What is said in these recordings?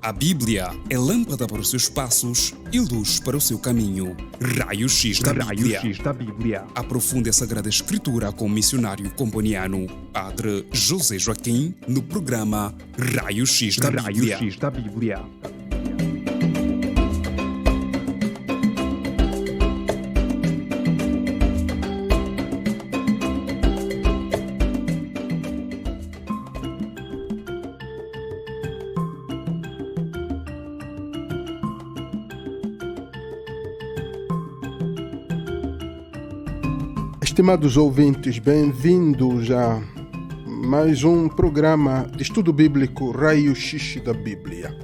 A Bíblia é lâmpada para os seus passos e luz para o seu caminho. Raio-X da Bíblia. Aprofunde a Sagrada Escritura com o missionário comboniano, Padre José Joaquim, no programa Raio-X da Bíblia. Estimados ouvintes, bem-vindos a mais um programa de estudo bíblico Raio-X da Bíblia.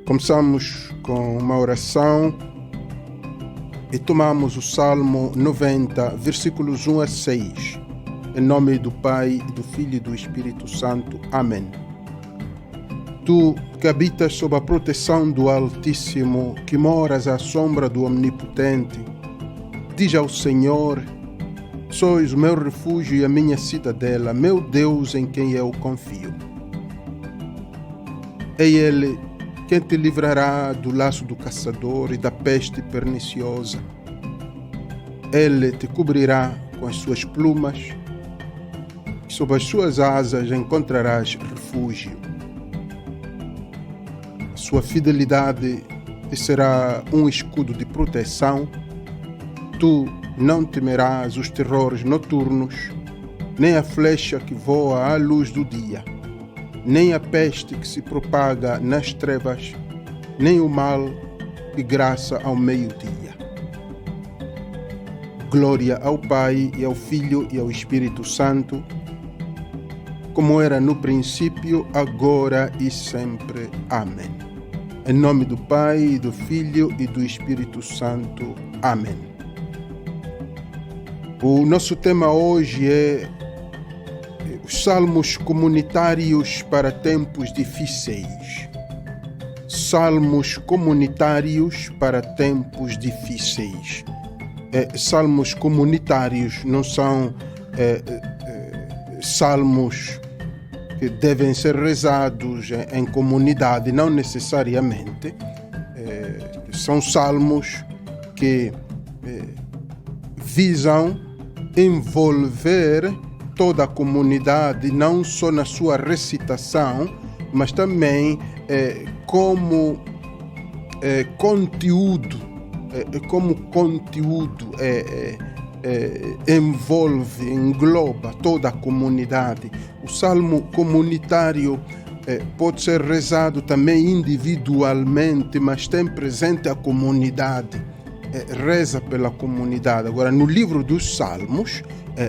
Começamos com uma oração e tomamos o Salmo 90, versículos 1 a 6. Em nome do Pai, do Filho e do Espírito Santo. Amém. Tu que habitas sob a proteção do Altíssimo, que moras à sombra do Onipotente, diz ao Senhor: sois o meu refúgio e a minha cidadela, meu Deus em quem eu confio. É Ele quem te livrará do laço do caçador e da peste perniciosa. Ele te cobrirá com as suas plumas e sob as suas asas encontrarás refúgio. A sua fidelidade te será um escudo de proteção. Tu não temerás os terrores noturnos, nem a flecha que voa à luz do dia, nem a peste que se propaga nas trevas, nem o mal que graça ao meio-dia. Glória ao Pai, e ao Filho, e ao Espírito Santo, como era no princípio, agora e sempre. Amém. Em nome do Pai, do Filho e do Espírito Santo. Amém. O nosso tema hoje é os salmos comunitários para tempos difíceis. Salmos comunitários para tempos difíceis. Salmos comunitários não são salmos que devem ser rezados em comunidade, não necessariamente. São salmos que visam envolver toda a comunidade, não só na sua recitação, mas também como conteúdo, envolve, engloba toda a comunidade. O salmo comunitário pode ser rezado também individualmente, mas tem presente a comunidade. Reza pela comunidade. Agora, no livro dos Salmos,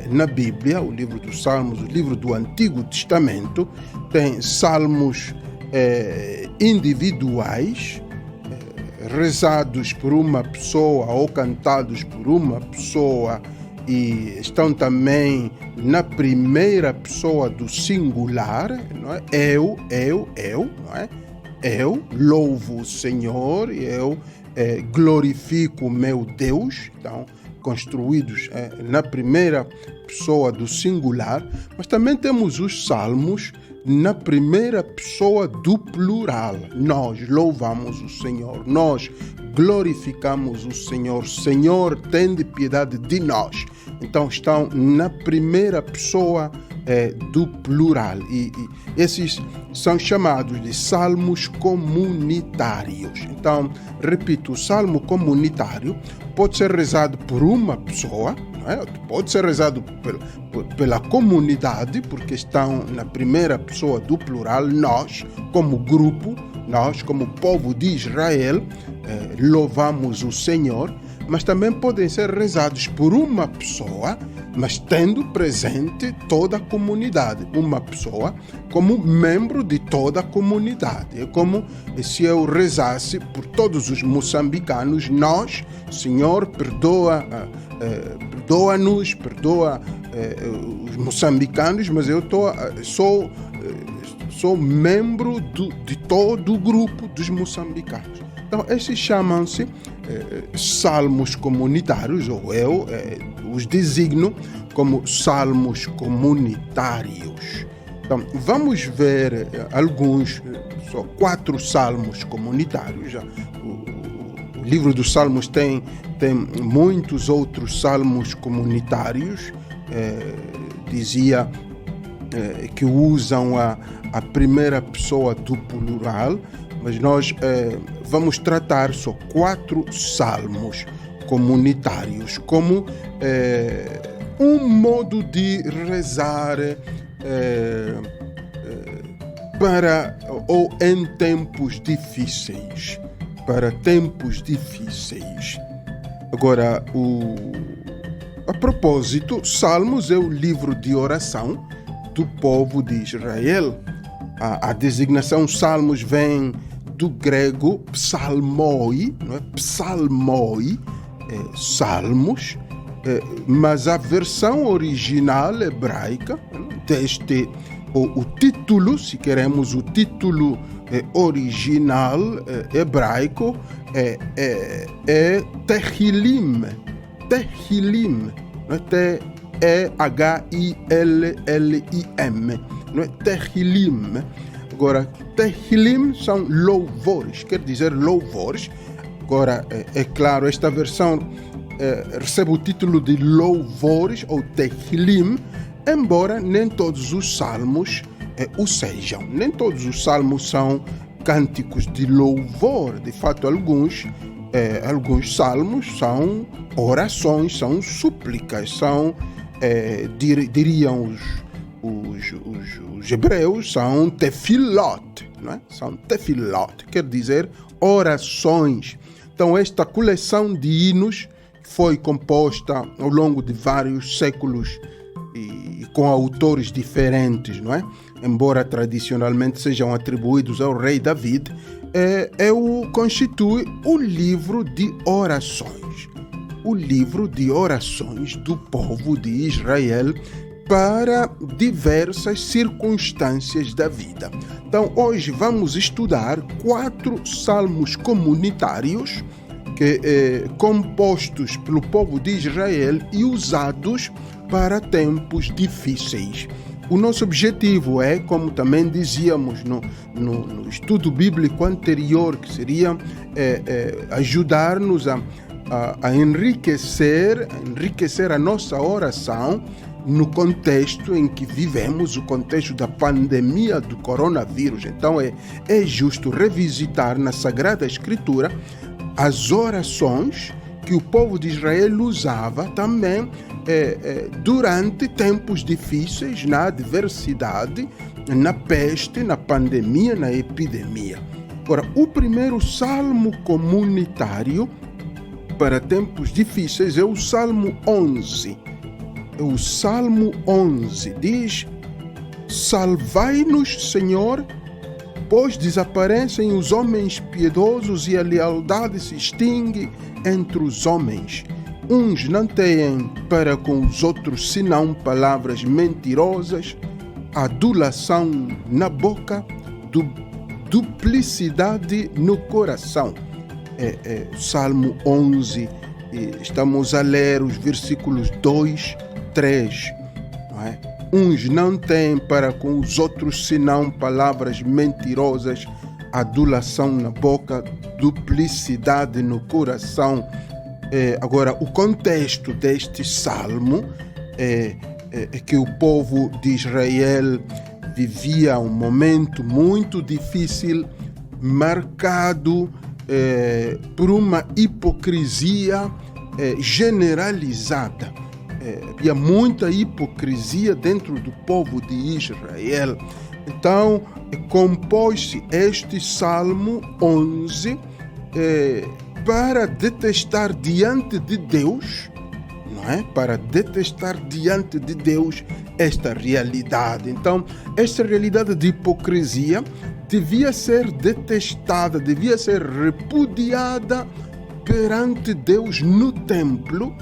na Bíblia, o livro dos Salmos, o livro do Antigo Testamento, tem salmos individuais, rezados por uma pessoa ou cantados por uma pessoa, e estão também na primeira pessoa do singular, não é? Eu, não é? Eu louvo o Senhor e eu glorifico o meu Deus. Então, construídos na primeira pessoa do singular, mas também temos os salmos na primeira pessoa do plural. Nós louvamos o Senhor, nós glorificamos o Senhor. Senhor, tende piedade de nós. Então estão na primeira pessoa do plural, e esses são chamados de salmos comunitários. Então, repito, o salmo comunitário pode ser rezado por uma pessoa, não é? Pode ser rezado pela comunidade, porque estão na primeira pessoa do plural. Nós, como grupo, nós, como povo de Israel, louvamos o Senhor. Mas também podem ser rezados por uma pessoa, mas tendo presente toda a comunidade. Uma pessoa como membro de toda a comunidade. É como se eu rezasse por todos os moçambicanos. Nós, Senhor, perdoa-nos, perdoa os moçambicanos, mas eu sou membro de todo o grupo dos moçambicanos. Então, esses chamam-se salmos comunitários, ou eu os designo como salmos comunitários. Então, vamos ver só 4 salmos comunitários. O livro dos Salmos tem muitos outros salmos comunitários, dizia que usam a primeira pessoa do plural, mas nós vamos tratar só 4 salmos comunitários como um modo de rezar para ou em tempos difíceis. Para tempos difíceis. Agora, a propósito, Salmos é o livro de oração do povo de Israel. A designação Salmos vem do grego psalmoi, não é? Psalmoi, salmos, mas a versão original hebraica deste, o título, se queremos, o título original hebraico é Tehillim. Tehillim, não é? T-E-H-I-L-L-I-M, não é? Tehillim. Agora, Tehillim são louvores, quer dizer louvores. Agora, é claro, esta versão recebe o título de louvores ou Tehillim, embora nem todos os salmos o sejam. Nem todos os salmos são cânticos de louvor. De fato, alguns salmos são orações, são súplicas, são, diriam os hebreus, são tefilot, não é? São tefilot, quer dizer orações. Então, esta coleção de hinos foi composta ao longo de vários séculos e com autores diferentes, não é? Embora tradicionalmente sejam atribuídos ao rei David, constitui o livro de orações. O livro de orações do povo de Israel para diversas circunstâncias da vida. Então, hoje vamos estudar 4 salmos comunitários compostos pelo povo de Israel e usados para tempos difíceis. O nosso objetivo é, como também dizíamos no estudo bíblico anterior, que seria ajudar-nos a enriquecer a nossa oração no contexto em que vivemos, o contexto da pandemia do coronavírus. Então é justo revisitar na Sagrada Escritura as orações que o povo de Israel usava também durante tempos difíceis, na adversidade, na peste, na pandemia, na epidemia. Agora, o primeiro salmo comunitário para tempos difíceis é o Salmo 11. O Salmo 11 diz: Salvai-nos, Senhor, pois desaparecem os homens piedosos e a lealdade se extingue entre os homens. Uns não têm para com os outros senão palavras mentirosas, adulação na boca, duplicidade no coração. Salmo 11, estamos a ler os versículos 2, 3, não é? Uns não têm para com os outros senão palavras mentirosas, adulação na boca, duplicidade no coração. Agora, o contexto deste salmo é que o povo de Israel vivia um momento muito difícil, marcado por uma hipocrisia generalizada. Havia muita hipocrisia dentro do povo de Israel. Então, compôs-se este Salmo 11 para detestar diante de Deus, não é? Para detestar diante de Deus esta realidade. Então, esta realidade de hipocrisia devia ser detestada, devia ser repudiada perante Deus no templo,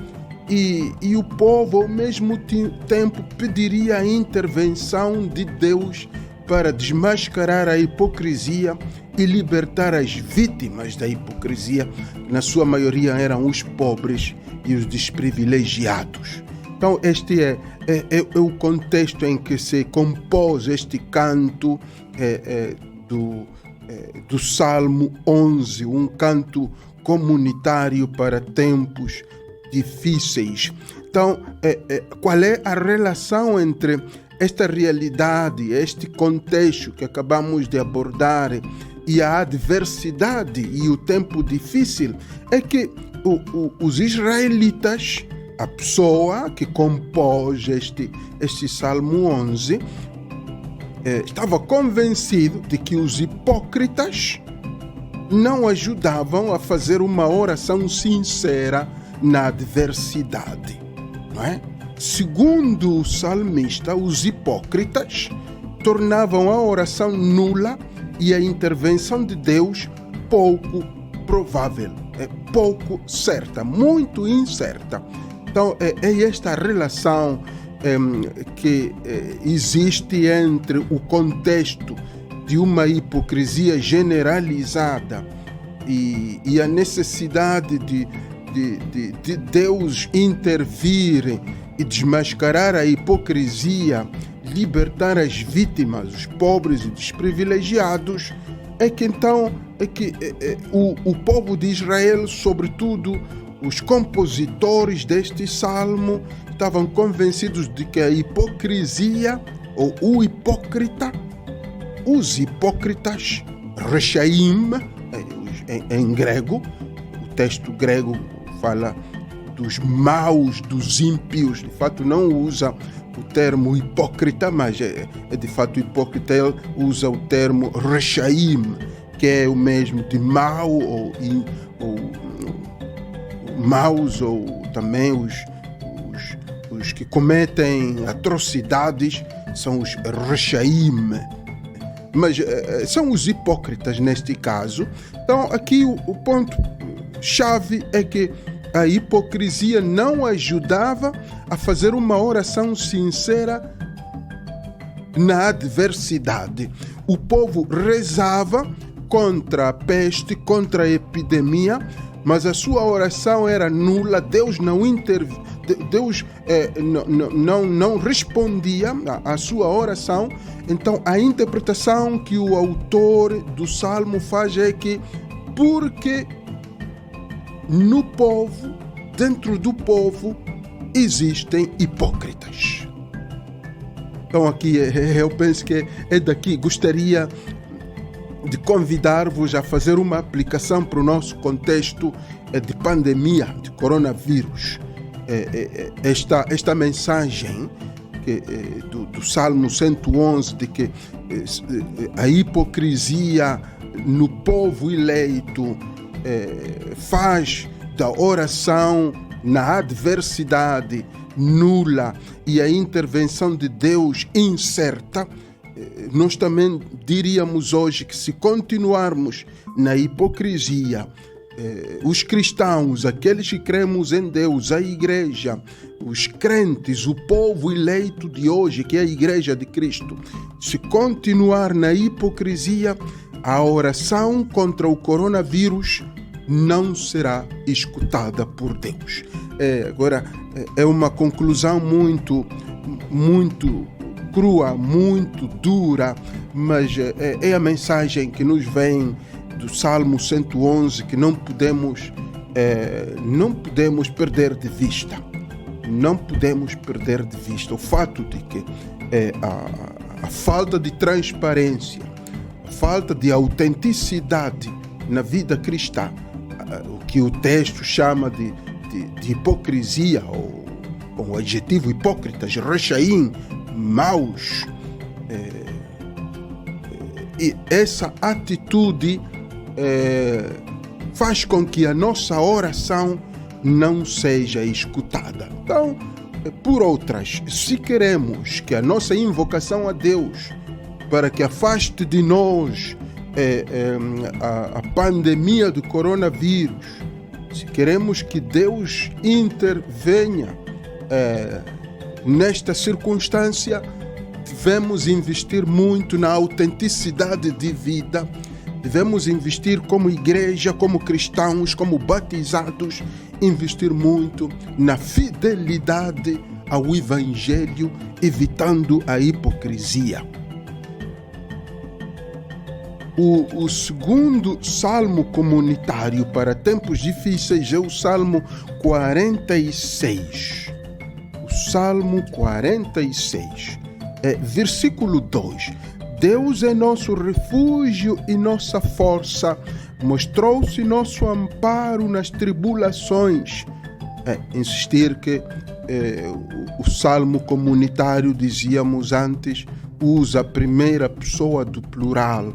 e o povo ao mesmo tempo pediria a intervenção de Deus para desmascarar a hipocrisia e libertar as vítimas da hipocrisia. Na sua maioria eram os pobres e os desprivilegiados. Então este é o contexto em que se compôs este canto do Salmo 11, um canto comunitário para tempos difíceis. Então, qual é a relação entre esta realidade, este contexto que acabamos de abordar e a adversidade e o tempo difícil? É que os israelitas, a pessoa que compôs este Salmo 11, estava convencido de que os hipócritas não ajudavam a fazer uma oração sincera na adversidade, não é? Segundo o salmista, os hipócritas tornavam a oração nula e a intervenção de Deus pouco provável, pouco certa, muito incerta. Então, é esta relação que existe entre o contexto de uma hipocrisia generalizada e a necessidade de Deus intervir e desmascarar a hipocrisia, libertar as vítimas, os pobres e desprivilegiados, o povo de Israel, sobretudo os compositores deste salmo, estavam convencidos de que a hipocrisia, ou o hipócrita, os hipócritas, Rechaim, em grego, o texto grego fala dos maus, dos ímpios, de fato não usa o termo hipócrita, mas de fato hipócrita ele usa o termo Rechaim, que é o mesmo de mau, ou maus, ou também os que cometem atrocidades são os Rechaim, mas são os hipócritas neste caso. Então aqui o ponto-chave é que a hipocrisia não ajudava a fazer uma oração sincera na adversidade. O povo rezava contra a peste, contra a epidemia, mas a sua oração era nula. Deus não não respondia à sua oração. Então a interpretação que o autor do Salmo faz é que porque no povo, dentro do povo, existem hipócritas. Então aqui eu penso que é daqui. Gostaria de convidar-vos a fazer uma aplicação para o nosso contexto de pandemia, de coronavírus. Esta mensagem do Salmo 111, de que a hipocrisia no povo eleito faz da oração na adversidade nula e a intervenção de Deus incerta, nós também diríamos hoje que se continuarmos na hipocrisia, os cristãos, aqueles que cremos em Deus, a igreja, os crentes, o povo eleito de hoje, que é a igreja de Cristo, se continuar na hipocrisia, a oração contra o coronavírus não será escutada por Deus. Agora, é uma conclusão muito crua, muito dura, mas é a mensagem que nos vem do Salmo 111, que não podemos perder de vista. Não podemos perder de vista o fato de que a falta de transparência, a falta de autenticidade na vida cristã, o que o texto chama de hipocrisia, ou o adjetivo hipócritas, rechaim, maus, e essa atitude faz com que a nossa oração não seja escutada. Então, por outras, se queremos que a nossa invocação a Deus para que afaste de nós a pandemia do coronavírus, se queremos que Deus intervenha nesta circunstância, devemos investir muito na autenticidade de vida, devemos investir como igreja, como cristãos, como batizados, investir muito na fidelidade ao Evangelho, evitando a hipocrisia. O segundo salmo comunitário para tempos difíceis é o Salmo 46. O Salmo 46, versículo 2. Deus é nosso refúgio e nossa força, mostrou-se nosso amparo nas tribulações. Insistir que o salmo comunitário, dizíamos antes, usa a primeira pessoa do plural.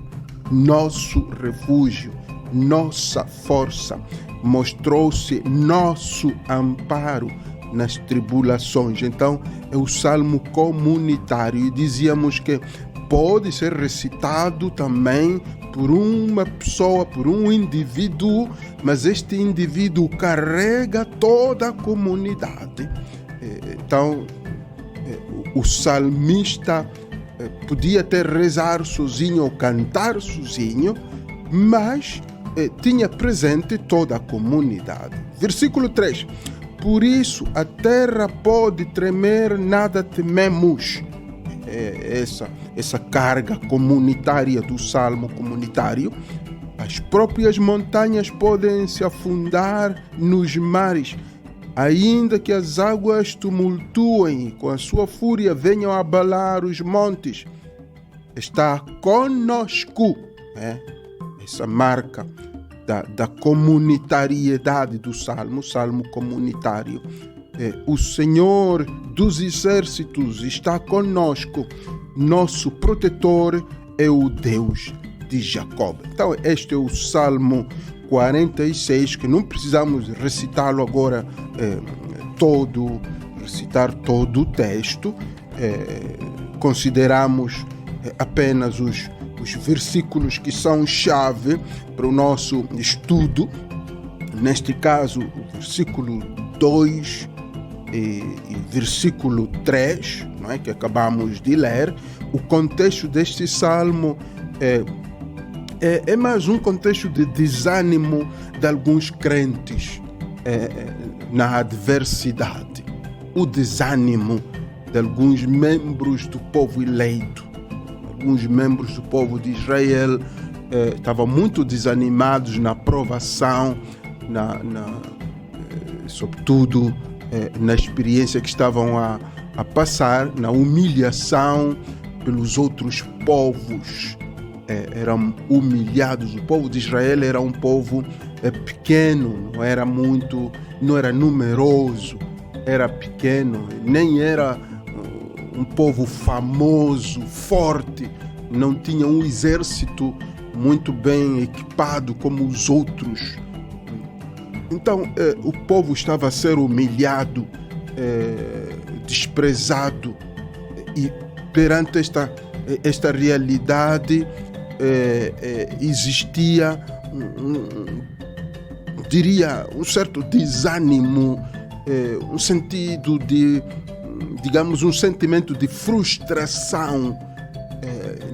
Nosso refúgio, nossa força, mostrou-se nosso amparo nas tribulações. Então, é o salmo comunitário e dizíamos que pode ser recitado também por uma pessoa, por um indivíduo, mas este indivíduo carrega toda a comunidade. Então, o salmista podia até rezar sozinho ou cantar sozinho, mas tinha presente toda a comunidade. Versículo 3. Por isso a terra pode tremer, nada tememos. Essa carga comunitária do salmo comunitário. As próprias montanhas podem se afundar nos mares, ainda que as águas tumultuem e com a sua fúria venham abalar os montes. Está conosco, essa marca da comunitariedade do salmo comunitário. O Senhor dos exércitos está conosco, nosso protetor é o Deus de Jacob. Então este é o Salmo 46, que não precisamos recitá-lo agora recitar todo o texto. Consideramos apenas os versículos que são chave para o nosso estudo. Neste caso, o versículo 2 e versículo 3, não é, que acabamos de ler. O contexto deste salmo é mais um contexto de desânimo de alguns crentes na adversidade. O desânimo de alguns membros do povo eleito. Alguns membros do povo de Israel estavam muito desanimados na provação, sobretudo na experiência que estavam a passar, na humilhação pelos outros povos. Eram humilhados. O povo de Israel era um povo pequeno, não era numeroso, era pequeno, nem era um povo famoso, forte, não tinha um exército muito bem equipado como os outros. Então, o povo estava a ser humilhado, desprezado, e perante esta realidade existia, diria, um certo desânimo, um sentido de, digamos, um sentimento de frustração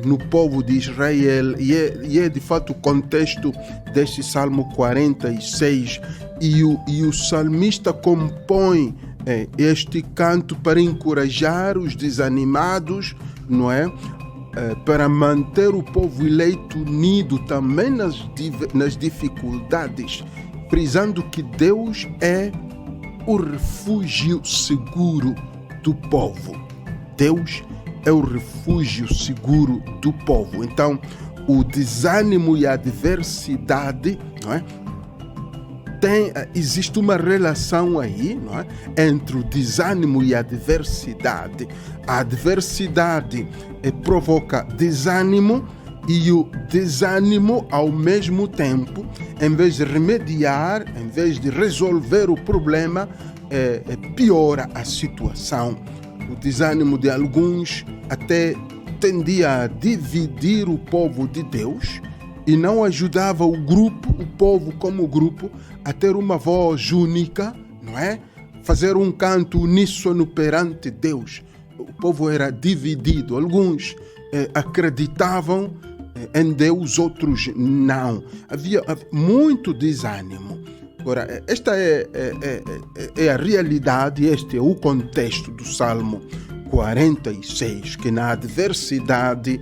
no povo de Israel, e é de fato o contexto deste Salmo 46, e o salmista compõe este canto para encorajar os desanimados, não é? Para manter o povo eleito unido também nas dificuldades, frisando que Deus é o refúgio seguro do povo. Deus é o refúgio seguro do povo. Então, o desânimo e a adversidade, não é? Existe uma relação aí, não é? Entre o desânimo e a adversidade. A adversidade provoca desânimo, e o desânimo, ao mesmo tempo, em vez de remediar, em vez de resolver o problema, piora a situação. O desânimo de alguns até tendia a dividir o povo de Deus e não ajudava o povo como grupo, a ter uma voz única, não é? Fazer um canto uníssono perante Deus. O povo era dividido. Alguns acreditavam em Deus, outros não. Havia muito desânimo. Agora, esta é a realidade, este é o contexto do Salmo 46, que na adversidade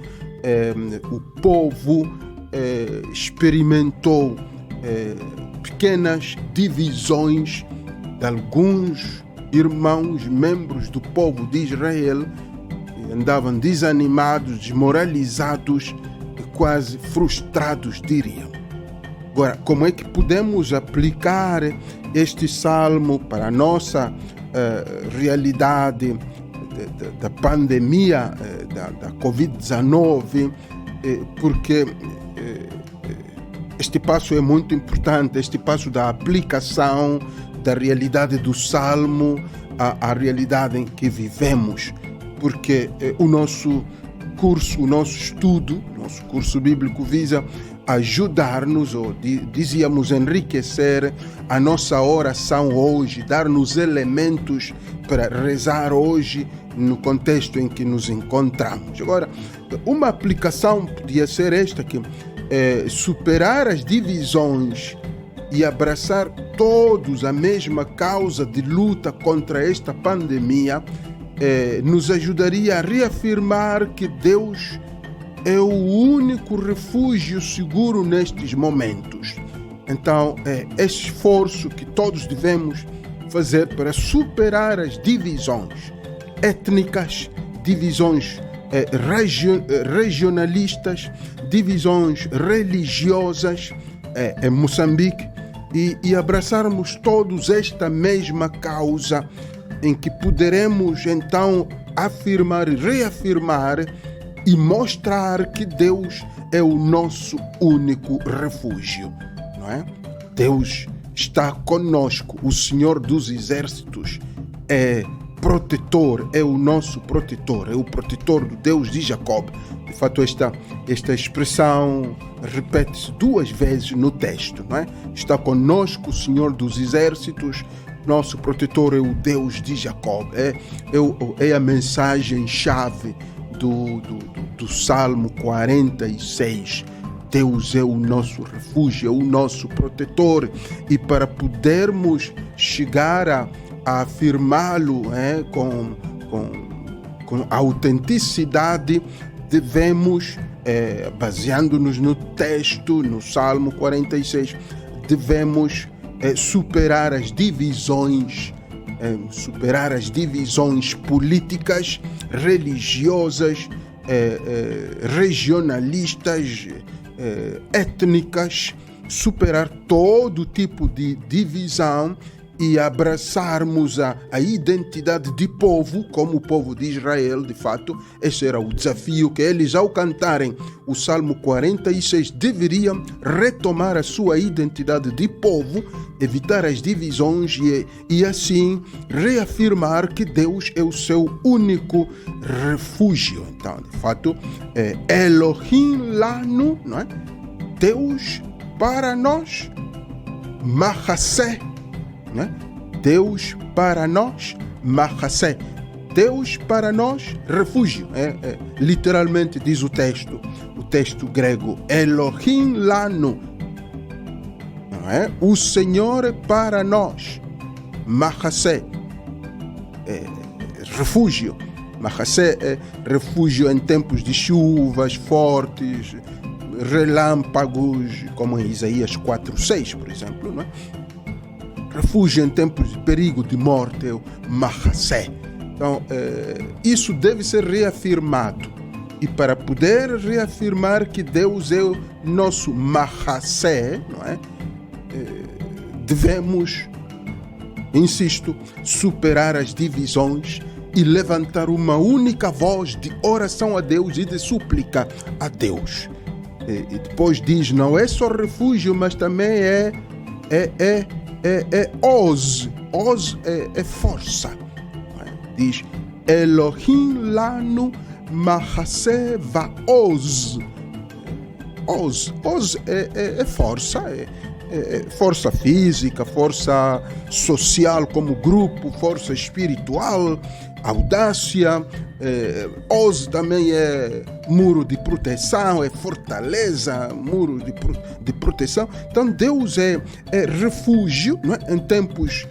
o povo experimentou pequenas divisões de alguns irmãos, membros do povo de Israel, que andavam desanimados, desmoralizados e quase frustrados, diríamos. Agora, como é que podemos aplicar este salmo para a nossa realidade da pandemia da Covid-19? Porque este passo é muito importante, este passo da aplicação da realidade do salmo à realidade em que vivemos. Porque o nosso curso, o nosso estudo, o nosso curso bíblico visa ajudar-nos, ou dizíamos enriquecer a nossa oração hoje, dar-nos elementos para rezar hoje no contexto em que nos encontramos. Agora, uma aplicação podia ser esta, que superar as divisões e abraçar todos a mesma causa de luta contra esta pandemia nos ajudaria a reafirmar que Deus é o único refúgio seguro nestes momentos. Então, esse esforço que todos devemos fazer para superar as divisões étnicas, divisões regionalistas, divisões religiosas em Moçambique e abraçarmos todos esta mesma causa, em que poderemos então afirmar e reafirmar e mostrar que Deus é o nosso único refúgio, não é? Deus está conosco, o Senhor dos Exércitos é protetor, é o nosso protetor, é o protetor do Deus de Jacob. De fato, esta expressão repete-se 2 vezes no texto, não é? Está conosco o Senhor dos Exércitos, nosso protetor é o Deus de Jacob. É a mensagem-chave do Salmo 46. Deus é o nosso refúgio, é o nosso protetor. E para podermos chegar a afirmá-lo com autenticidade, devemos, baseando-nos no texto, no Salmo 46, devemos superar as divisões políticas, religiosas, regionalistas, étnicas, superar todo tipo de divisão e abraçarmos a identidade de povo, como o povo de Israel. De fato, esse era o desafio, que eles, ao cantarem o Salmo 46, deveriam retomar a sua identidade de povo, evitar as divisões e assim reafirmar que Deus é o seu único refúgio. Então, de fato, Elohim Lanu, não é? Deus para nós, Mahassé, né? Deus para nós, Mahassé. Deus para nós, refúgio. Literalmente diz o texto grego, Elohim Lanu. Não é? O Senhor é para nós, Mahassé. Refúgio. Mahassé é refúgio em tempos de chuvas fortes, relâmpagos, como em Isaías 4:6, por exemplo, não é? Refúgio em tempos de perigo, de morte, é o Mahassé. Então, isso deve ser reafirmado. E para poder reafirmar que Deus é o nosso Mahassé, não é? Devemos, insisto, superar as divisões e levantar uma única voz de oração a Deus e de súplica a Deus. E depois diz, não é só refúgio, mas também é Oz. Oz é força. Diz, Elohim Lanu Mahassé Vaoz. Oz é força, força física, força social como grupo, força espiritual, audácia. Oz também é muro de proteção, é fortaleza, muro de proteção. Então Deus é refúgio, não é? Em tempos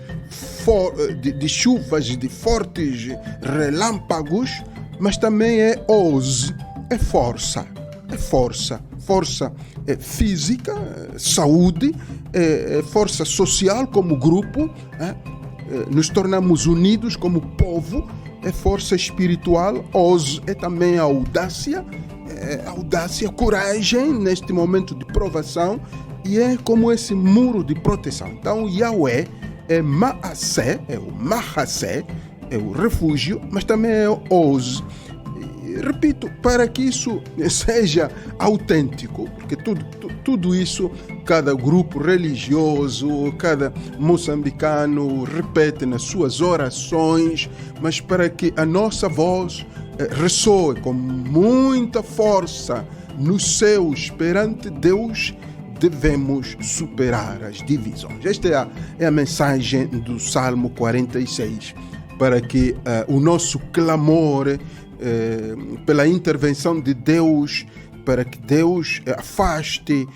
de chuvas, de fortes relâmpagos, mas também é Oz, é força física, saúde, força social como grupo, nos tornamos unidos como povo, é força espiritual. Oz é também audácia, coragem neste momento de provação, e é como esse muro de proteção. Então Yahweh é Maasé, é o Mahasé, é o refúgio, mas também é Oz. Repito, para que isso seja autêntico, porque tudo isso, cada grupo religioso, cada moçambicano repete nas suas orações, mas para que a nossa voz ressoe com muita força nos céus perante Deus, devemos superar as divisões. Esta é a mensagem do Salmo 46, para que o nosso clamor pela intervenção de Deus, para que Deus afaste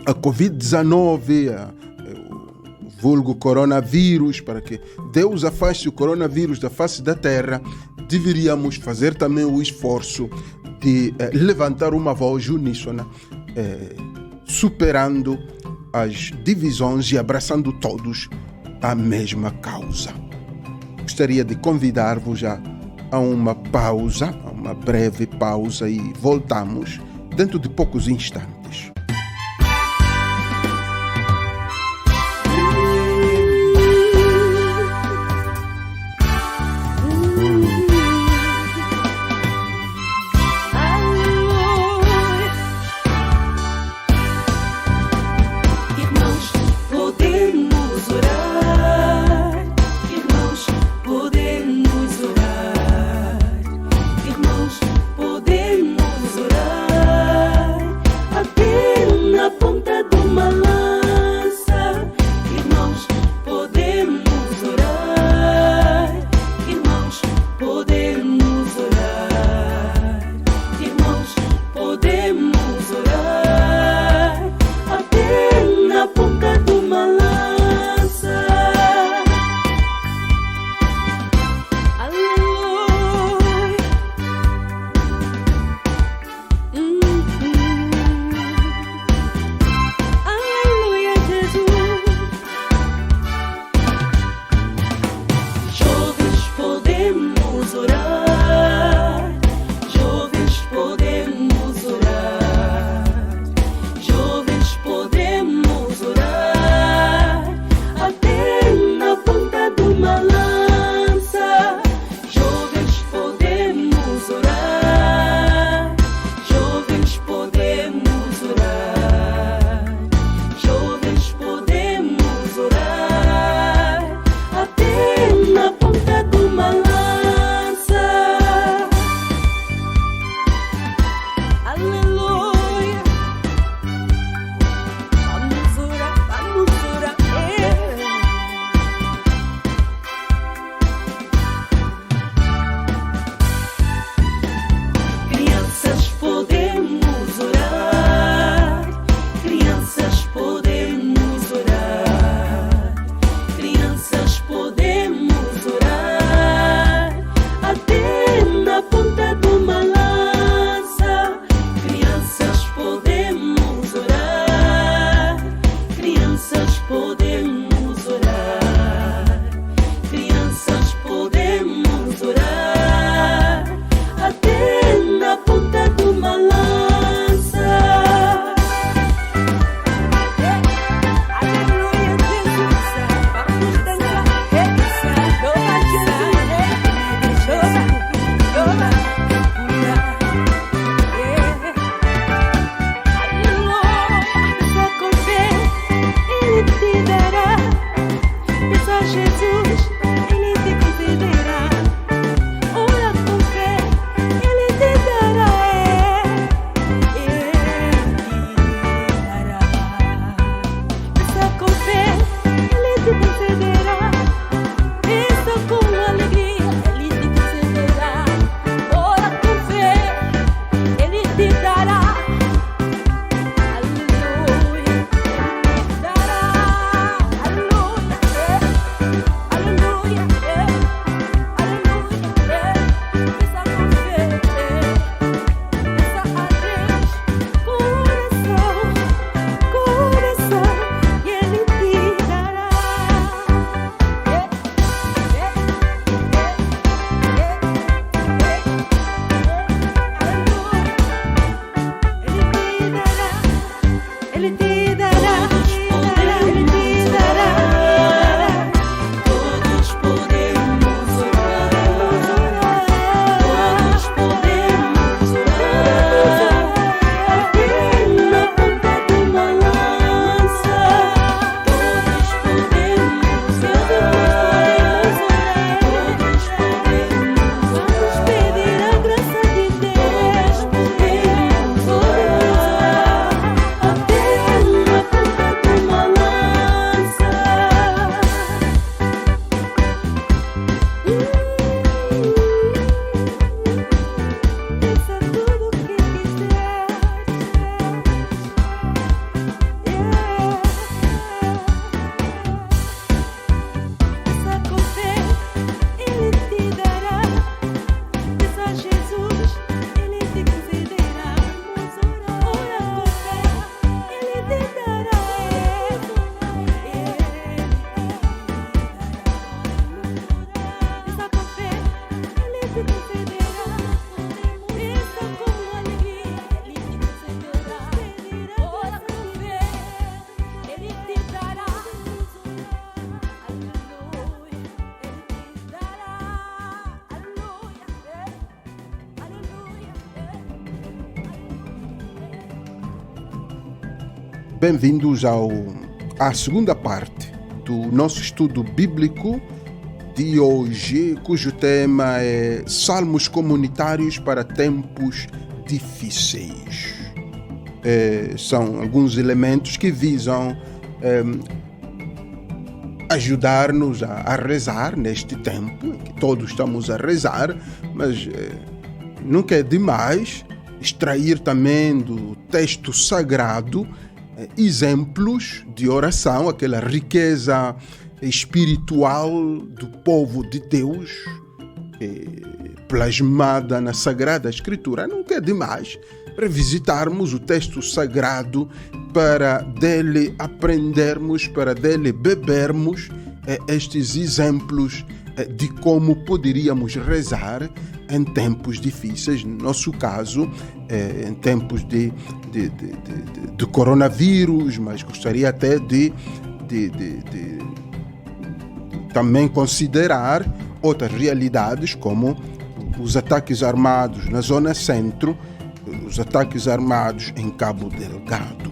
a Covid-19, o vulgo coronavírus, para que Deus afaste o coronavírus da face da terra, deveríamos fazer também o esforço de levantar uma voz uníssona, superando as divisões e abraçando todos a mesma causa. Gostaria de convidar-vos já a uma pausa, a uma breve pausa, e voltamos dentro de poucos instantes. Na ponta de uma lança. Bem-vindos à segunda parte do nosso estudo bíblico de hoje, cujo tema é Salmos Comunitários para Tempos Difíceis. São alguns elementos que visam ajudar-nos a rezar neste tempo, em que todos estamos a rezar, mas nunca é demais extrair também do texto sagrado exemplos de oração, aquela riqueza espiritual do povo de Deus, plasmada na Sagrada Escritura. Nunca é demais revisitarmos o texto sagrado para dele aprendermos, para dele bebermos estes exemplos de como poderíamos rezar em tempos difíceis, no nosso caso, em tempos de coronavírus, mas gostaria até de também considerar outras realidades, como os ataques armados na zona centro, os ataques armados em Cabo Delgado.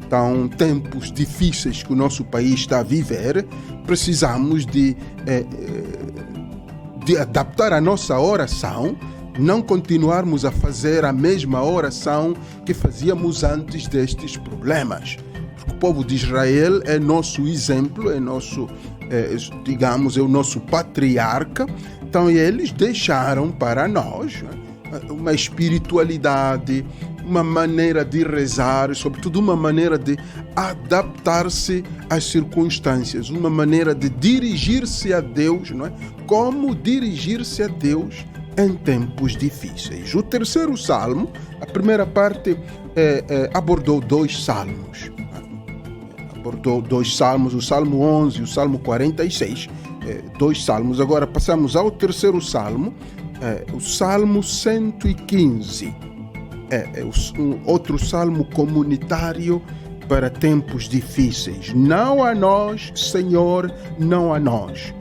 Então, tempos difíceis que o nosso país está a viver, precisamos de adaptar a nossa oração, não continuarmos a fazer a mesma oração que fazíamos antes destes problemas. Porque o povo de Israel é nosso exemplo, é nosso, é o nosso patriarca. Então, eles deixaram para nós uma espiritualidade, uma maneira de rezar, sobretudo uma maneira de adaptar-se às circunstâncias, uma maneira de dirigir-se a Deus, não é? Como dirigir-se a Deus em tempos difíceis. O terceiro salmo, a primeira parte, abordou dois salmos. Abordou dois salmos, o Salmo 11 e o Salmo 46, dois salmos. Agora passamos ao terceiro salmo, o Salmo 115. Outro salmo comunitário para tempos difíceis. Não a nós, Senhor, não a nós.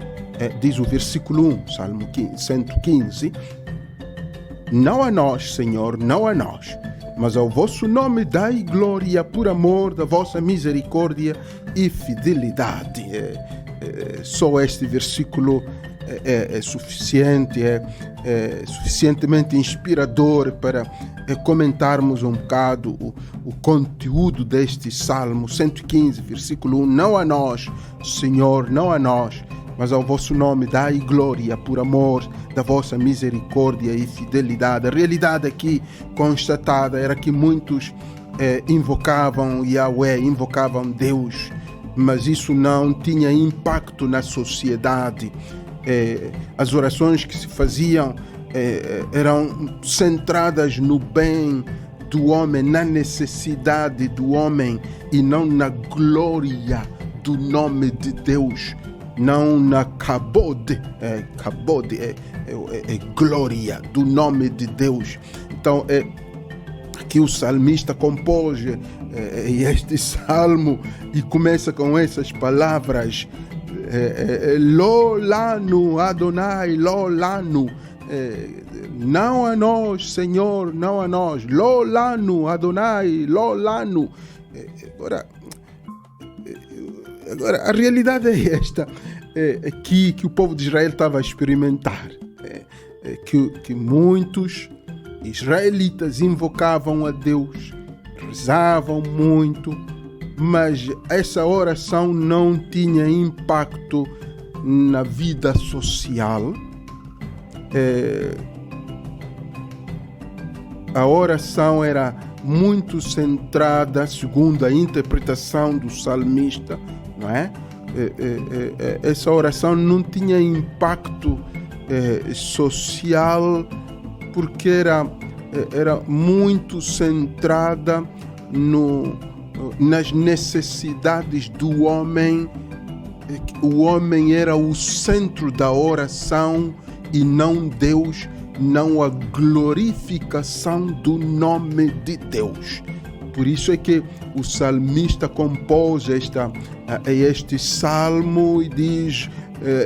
Diz o versículo 1, Salmo 115. Não a nós, Senhor, não a nós, mas ao vosso nome dai glória por amor da vossa misericórdia e fidelidade. Só este versículo é suficiente, suficientemente inspirador para comentarmos um bocado o conteúdo deste Salmo 115, versículo 1. Não a nós, Senhor, não a nós, mas ao vosso nome dai glória por amor da vossa misericórdia e fidelidade. A realidade aqui constatada era que muitos invocavam Yahweh, invocavam Deus, mas isso não tinha impacto na sociedade. As orações que se faziam eram centradas no bem do homem, na necessidade do homem e não na glória do nome de Deus, não na kabod, glória do nome de Deus. Então, aqui o salmista compôs este salmo e começa com essas palavras: Lo lanu Adonai, lo lanu, não a nós, Senhor, não a nós. Lo lanu Adonai, lo lanu. Agora, a realidade é esta, que o povo de Israel estava a experimentar, que muitos israelitas invocavam a Deus, rezavam muito, mas essa oração não tinha impacto na vida social. A oração era muito centrada, segundo a interpretação do salmista, não é? Essa oração não tinha impacto social, porque era muito centrada nas necessidades do homem. O homem era o centro da oração e não Deus, não a glorificação do nome de Deus. Por isso é que o salmista compôs este salmo e diz: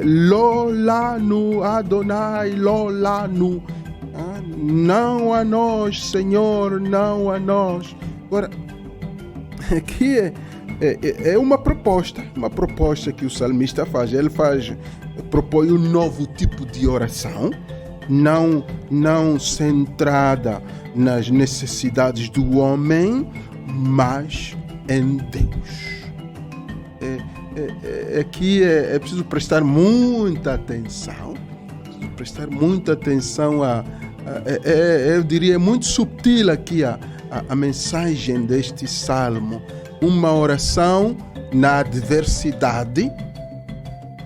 Lo lanu Adonai, lo lanu. Não a nós, Senhor, não a nós. Agora, aqui é uma proposta que o salmista faz. Ele propõe um novo tipo de oração, não centrada nas necessidades do homem, mas em Deus. Aqui é preciso prestar muita atenção. Eu diria, é muito sutil aqui a mensagem deste salmo. Uma oração na adversidade,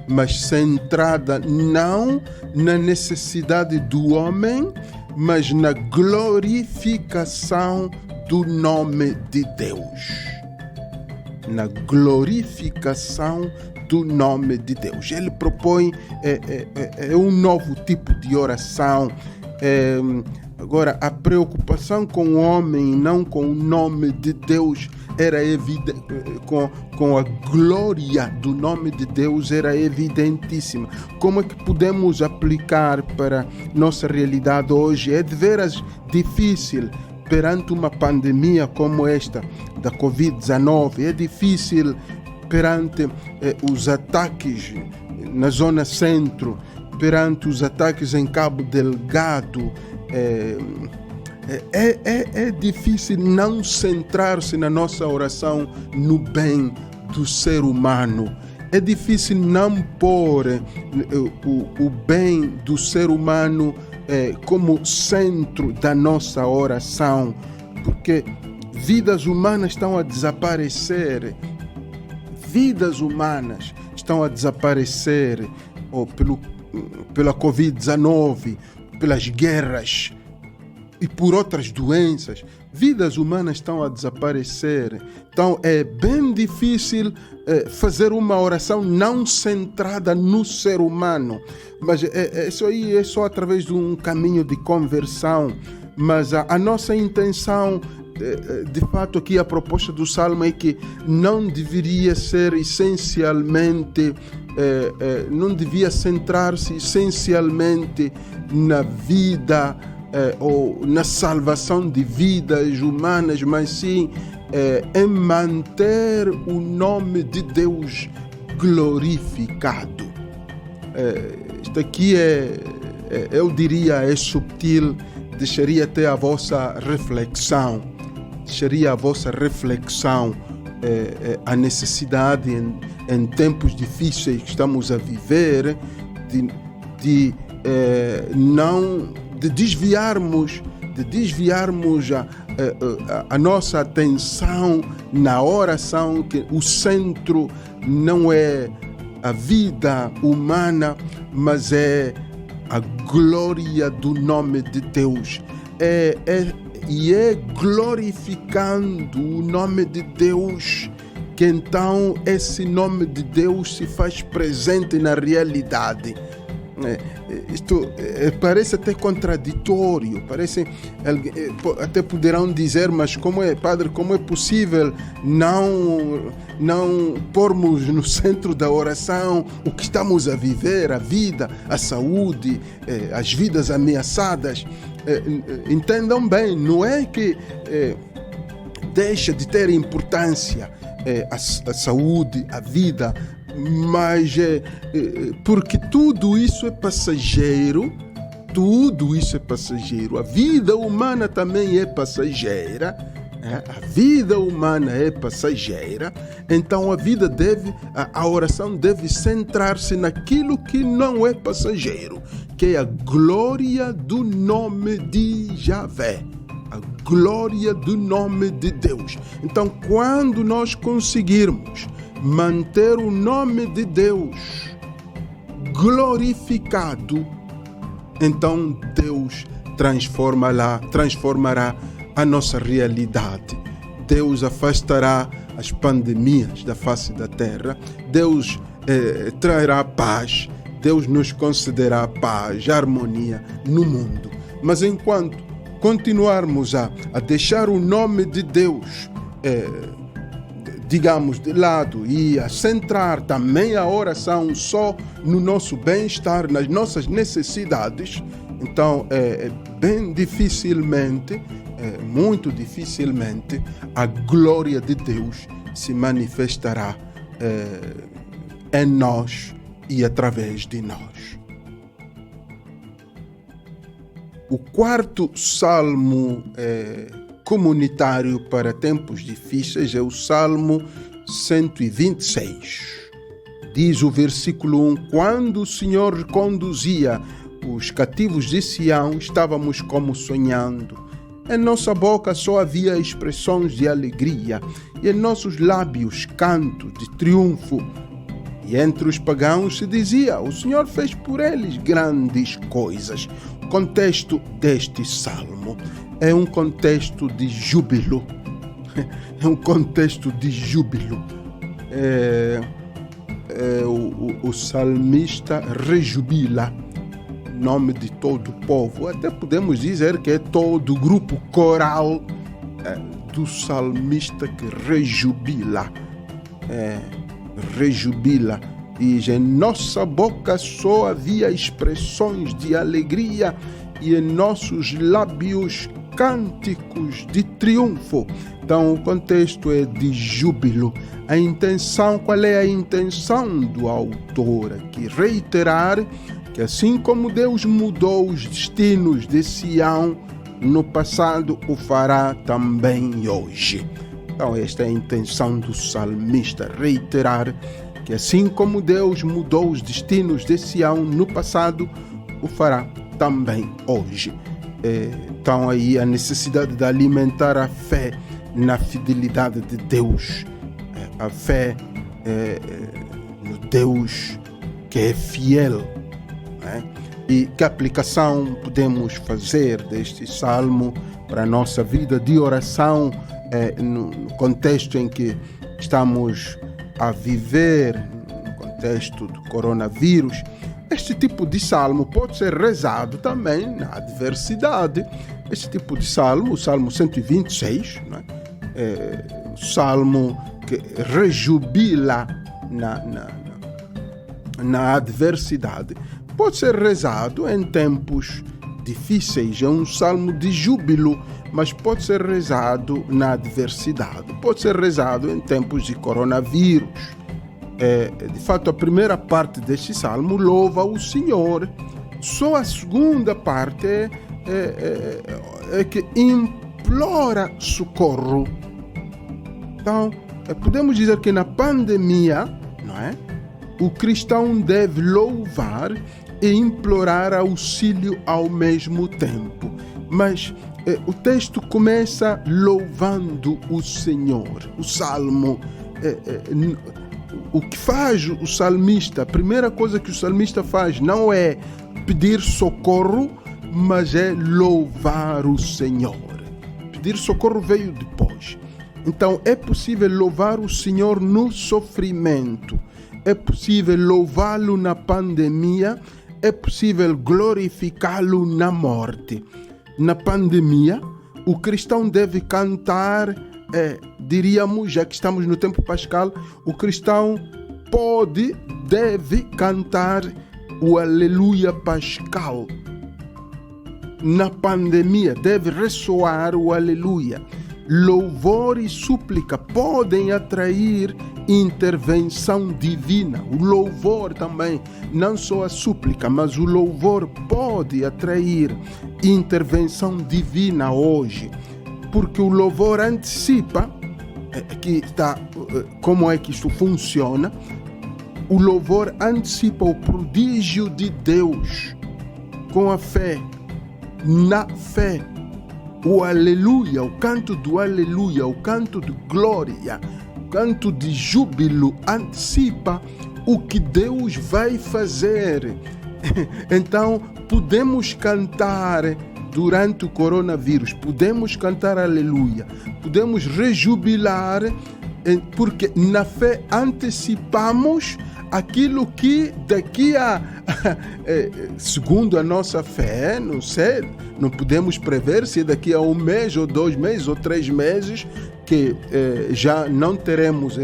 mas centrada não na necessidade do homem, mas na glorificação do nome de Deus. Na glorificação do nome de Deus. Ele propõe um novo tipo de oração. Agora, a preocupação com o homem, não com o nome de Deus, era evidente, com a glória do nome de Deus, era evidentíssima. Como é que podemos aplicar para nossa realidade hoje? É de veras difícil perante uma pandemia como esta da Covid-19. É difícil perante os ataques na zona centro, perante os ataques em Cabo Delgado. É difícil não centrar-se na nossa oração no bem do ser humano. É difícil não pôr o bem do ser humano como centro da nossa oração, porque vidas humanas estão a desaparecer. Vidas humanas estão a desaparecer pela Covid-19, pelas guerras e por outras doenças. Vidas humanas estão a desaparecer. Então é bem difícil fazer uma oração não centrada no ser humano. Mas isso aí é só através de um caminho de conversão. Mas a nossa intenção, de fato, aqui a proposta do Salmo é que não deveria ser essencialmente, não devia centrar-se essencialmente na vida ou na salvação de vidas humanas, mas sim em manter o nome de Deus glorificado. Isto aqui eu diria, é subtil, deixaria até a vossa reflexão. A necessidade em tempos difíceis que estamos a viver de desviarmos a nossa atenção na oração, que o centro não é a vida humana, mas é a glória do nome de Deus. E é glorificando o nome de Deus que então esse nome de Deus se faz presente na realidade. Isto parece até contraditório, até poderão dizer, mas Padre, como é possível não pormos no centro da oração o que estamos a viver, a vida, a saúde, as vidas ameaçadas? Entendam bem, não é que deixa de ter importância a saúde, a vida, mas porque tudo isso é passageiro. A vida humana também é passageira. Então a oração deve centrar-se naquilo que não é passageiro, que é a glória do nome de Javé, a glória do nome de Deus. Então, quando nós conseguirmos manter o nome de Deus glorificado, então Deus transformará a nossa realidade. Deus afastará as pandemias da face da terra. Deus trará paz. Deus nos concederá paz, harmonia no mundo. Mas enquanto continuarmos a deixar o nome de Deus digamos, de lado, e a centrar também a oração só no nosso bem-estar, nas nossas necessidades, Então, bem dificilmente, muito dificilmente, a glória de Deus se manifestará em nós e através de nós. O quarto salmo comunitário para tempos difíceis é o Salmo 126. Diz o versículo 1: Quando o Senhor conduzia os cativos de Sião, estávamos como sonhando. Em nossa boca só havia expressões de alegria, e em nossos lábios cantos de triunfo. E entre os pagãos se dizia: o Senhor fez por eles grandes coisas. O contexto deste salmo é um contexto de júbilo. É um contexto de júbilo. O salmista rejubila em nome de todo o povo. Até podemos dizer que é todo o grupo coral do salmista que rejubila. Rejubila. Diz: em nossa boca só havia expressões de alegria e em nossos lábios cânticos de triunfo. Então o contexto é de júbilo. A intenção, qual é a intenção do autor aqui? Reiterar que assim como Deus mudou os destinos de Sião no passado, o fará também hoje. Então esta é a intenção do salmista, reiterar que assim como Deus mudou os destinos de Sião no passado, o fará também hoje. Então aí a necessidade de alimentar a fé na fidelidade de Deus, a fé no Deus que é fiel. E que aplicação podemos fazer deste salmo para a nossa vida de oração no contexto em que estamos a viver, no contexto do coronavírus? Este tipo de salmo pode ser rezado também na adversidade. Este tipo de salmo, o Salmo 126, o salmo que rejubila na adversidade, pode ser rezado em tempos difíceis. É um salmo de júbilo, mas pode ser rezado na adversidade. Pode ser rezado em tempos de coronavírus. De fato, a primeira parte deste salmo louva o Senhor. Só a segunda parte é que implora socorro. Então, podemos dizer que na pandemia, o cristão deve louvar e implorar auxílio ao mesmo tempo. Mas o texto começa louvando o Senhor. O salmo, o que faz o salmista, a primeira coisa que o salmista faz não é pedir socorro, mas é louvar o Senhor. Pedir socorro veio depois. Então é possível louvar o Senhor no sofrimento. É possível louvá-lo na pandemia, é possível glorificá-lo na morte. Na pandemia, o cristão deve cantar, diríamos, já que estamos no tempo pascal, o cristão deve cantar o Aleluia Pascal. Na pandemia, deve ressoar o Aleluia. Louvor e súplica podem atrair intervenção divina. O louvor também, não só a súplica, mas o louvor pode atrair intervenção divina hoje, porque o louvor antecipa, como é que isso funciona? O louvor antecipa o prodígio de Deus com a fé, na fé. O aleluia, o canto do aleluia, o canto de glória, o canto de júbilo antecipa o que Deus vai fazer. Então, podemos cantar durante o coronavírus, podemos cantar aleluia, podemos rejubilar, porque na fé antecipamos aquilo que daqui a, segundo a nossa fé, não sei, não podemos prever se daqui a 1 mês, ou 2 meses, ou 3 meses, que já não teremos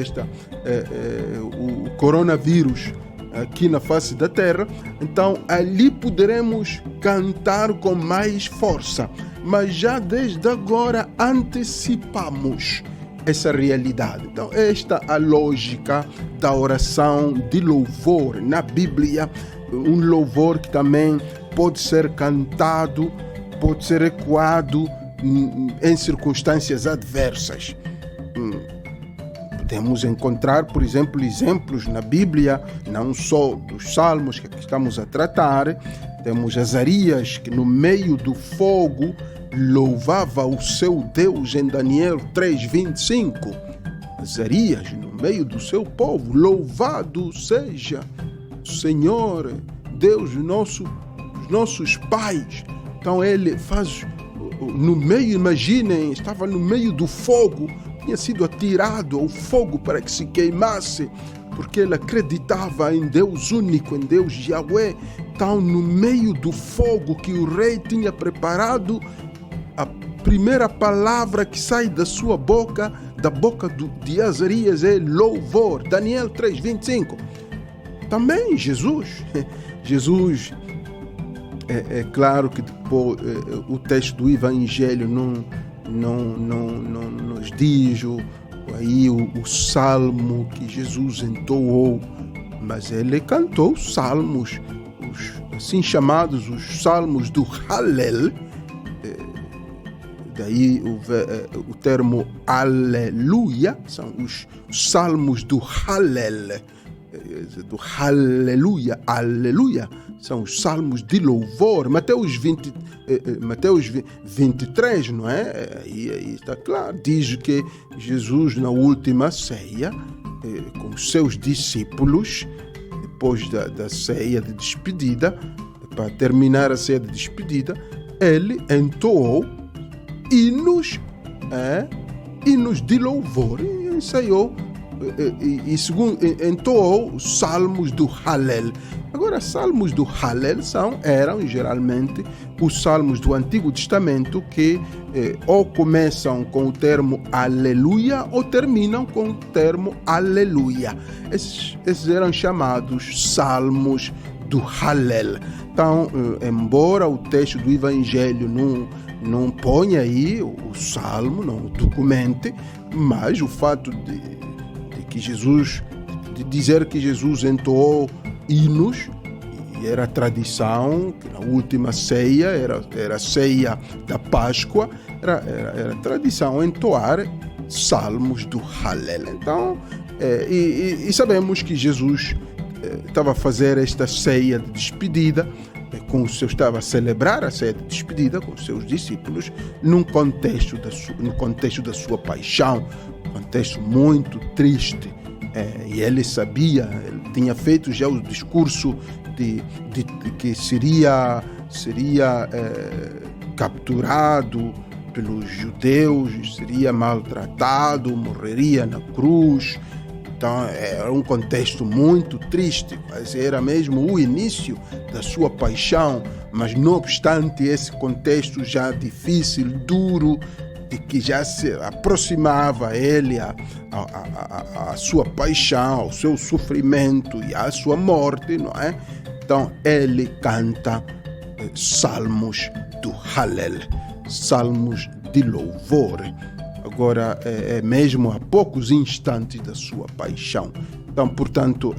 o coronavírus aqui na face da terra. Então ali poderemos cantar com mais força, mas já desde agora antecipamos essa realidade. Então esta é a lógica da oração de louvor na Bíblia, um louvor que também pode ser cantado, pode ser ecoado em circunstâncias adversas. Podemos encontrar, por exemplo, exemplos na Bíblia, não só dos salmos que aqui estamos a tratar. Temos Azarias, que no meio do fogo louvava o seu Deus em Daniel 3:25. Azarias, no meio do seu povo, louvado seja o Senhor, Deus dos nossos pais. Então ele faz no meio, imaginem, estava no meio do fogo, tinha sido atirado ao fogo para que se queimasse, porque ele acreditava em Deus único, em Deus Yahweh. Então, no meio do fogo que o rei tinha preparado, a primeira palavra que sai da sua boca, da boca de Azarias, é louvor. Daniel 3:25. Também Jesus, é claro que depois, o texto do Evangelho não nos diz o salmo que Jesus entoou, mas ele cantou salmos, assim chamados os salmos do Hallel. Daí o termo aleluia, são os salmos do Hallel, do Aleluia, aleluia, são os salmos de louvor. Mateus 23, não é? Aí está claro, diz que Jesus na última ceia, com os seus discípulos, depois da ceia de despedida, para terminar a ceia de despedida, ele entoou hinos de louvor, e ensaiou entoou os salmos do Hallel. Agora, salmos do Hallel eram geralmente os salmos do Antigo Testamento que ou começam com o termo aleluia ou terminam com o termo aleluia. Esses eram chamados salmos do Hallel. Então, embora o texto do Evangelho não ponha aí o salmo, não o documente, mas o fato de dizer que Jesus entoou hinos, e era tradição, que na última ceia, era a ceia da Páscoa, era tradição entoar salmos do Hallel. Então, e sabemos que Jesus estava a fazer esta ceia de despedida, estava a celebrar a ceia de despedida com os seus discípulos no contexto da sua paixão, um contexto muito triste. E ele sabia, ele tinha feito já o discurso de que seria capturado pelos judeus, seria maltratado, morreria na cruz. Então era um contexto muito triste, mas era mesmo o início da sua paixão. Mas não obstante esse contexto já difícil, duro, de que já se aproximava a ele a sua paixão, ao seu sofrimento e à sua morte, não é? Então ele canta salmos do Hallel, salmos de louvor. Agora é mesmo a poucos instantes da sua paixão. Então, portanto,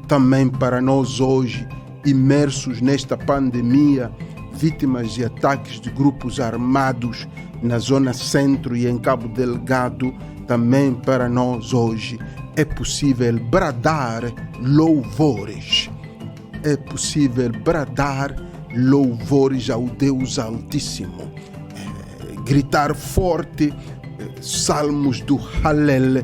também para nós hoje, imersos nesta pandemia, vítimas de ataques de grupos armados na zona centro e em Cabo Delgado, também para nós hoje é possível bradar louvores. É possível bradar louvores ao Deus Altíssimo. Gritar forte salmos do Hallel,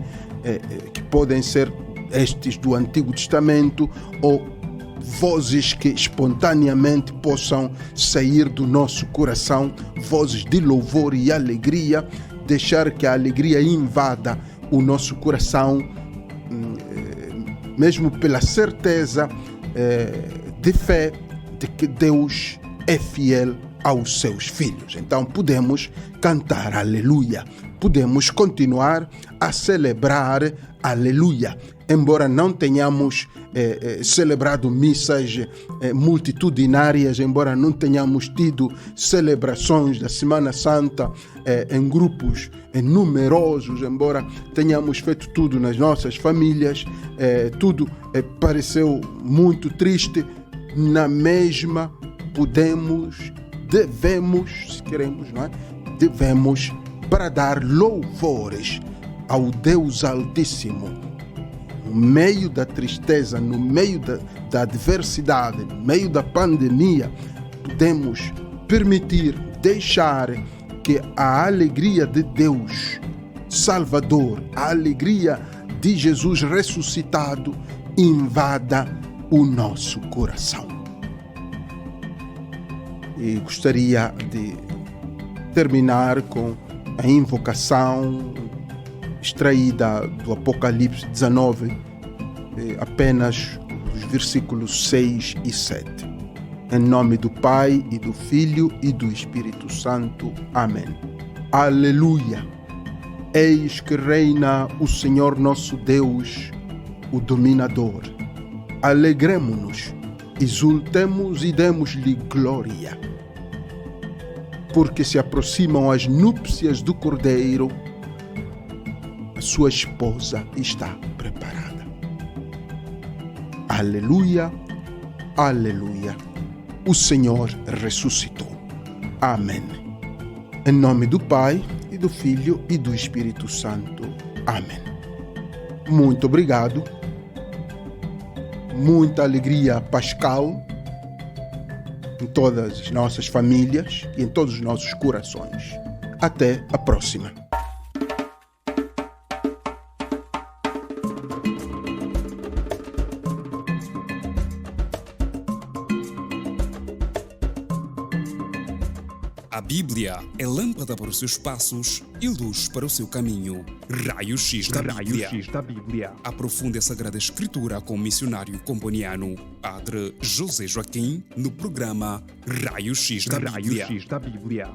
que podem ser estes do Antigo Testamento ou vozes que espontaneamente possam sair do nosso coração, vozes de louvor e alegria, deixar que a alegria invada o nosso coração, mesmo pela certeza de fé de que Deus é fiel aos seus filhos. Então podemos cantar aleluia, podemos continuar a celebrar aleluia. embora não tenhamos celebrado missas multitudinárias, embora não tenhamos tido celebrações da Semana Santa em grupos numerosos, embora tenhamos feito tudo nas nossas famílias, tudo pareceu muito triste, na mesma devemos, se queremos, não é? Devemos bradar louvores ao Deus Altíssimo. No meio da tristeza, no meio da adversidade, no meio da pandemia, podemos deixar que a alegria de Deus Salvador, a alegria de Jesus ressuscitado invada o nosso coração. E gostaria de terminar com a invocação extraída do Apocalipse 19, apenas os versículos 6 e 7. Em nome do Pai, e do Filho, e do Espírito Santo. Amém. Aleluia! Eis que reina o Senhor nosso Deus, o dominador. Alegremo-nos, exultemos e demos-lhe glória. Porque se aproximam as núpcias do Cordeiro, a sua esposa está preparada. Aleluia, aleluia. O Senhor ressuscitou. Amém. Em nome do Pai, e do Filho, e do Espírito Santo. Amém. Muito obrigado. Muita alegria pascal em todas as nossas famílias e em todos os nossos corações. Até a próxima. A Bíblia é lâmpada para os seus passos e luz para o seu caminho. Raio X da Bíblia. Aprofunde a Sagrada Escritura com o missionário comboniano, Padre José Joaquim, no programa Raio X da Bíblia.